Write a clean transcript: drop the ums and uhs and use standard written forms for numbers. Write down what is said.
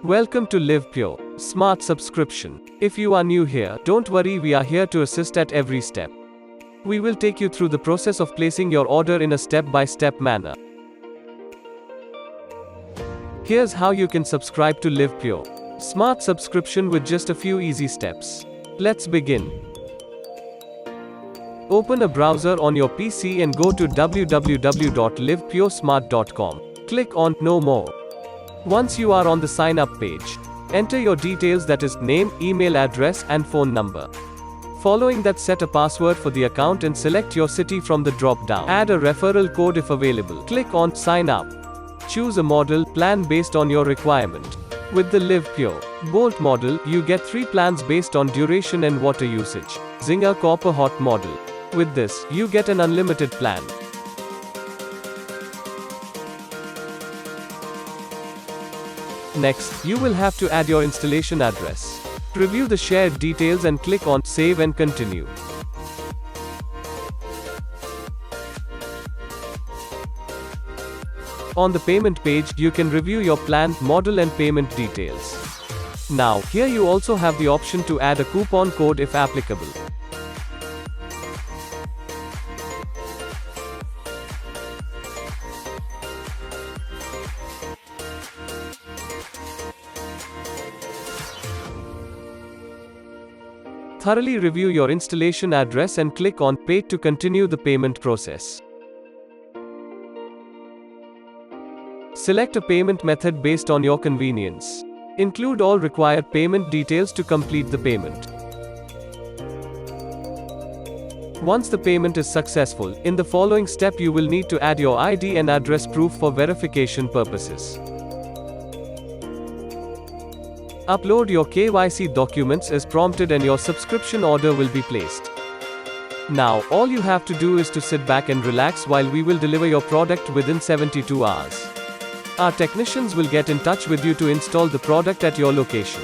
Welcome to Livpure Smart subscription. If you are new here, don't worry, we are here to assist at every step. We will take you through the process of placing your order in a step-by-step manner. Here's how you can subscribe to Livpure Smart subscription with just a few easy steps. Let's begin. Open a browser on your PC and go to www.livpuresmart.com. Click on Know More. Once you are on the sign up page, enter your details, that is name, email address and phone number. Following that, set a password for the account and select your city from the drop down. Add a referral code if available. Click on Sign Up. Choose a model plan based on your requirement. With the Livpure Bolt model, you get 3 plans based on duration and water usage. Zinger Copper Hot model. With this, you get an unlimited plan. Next, you will have to add your installation address. Review the shared details and click on Save and Continue. On the payment page, you can review your plan, model and payment details. Now, here you also have the option to add a coupon code if applicable. Thoroughly review your installation address and click on Pay to continue the payment process. Select a payment method based on your convenience. Include all required payment details to complete the payment. Once the payment is successful, in the following step you will need to add your ID and address proof for verification purposes. Upload your KYC documents as prompted and your subscription order will be placed. Now, all you have to do is to sit back and relax while we will deliver your product within 72 hours. Our technicians will get in touch with you to install the product at your location.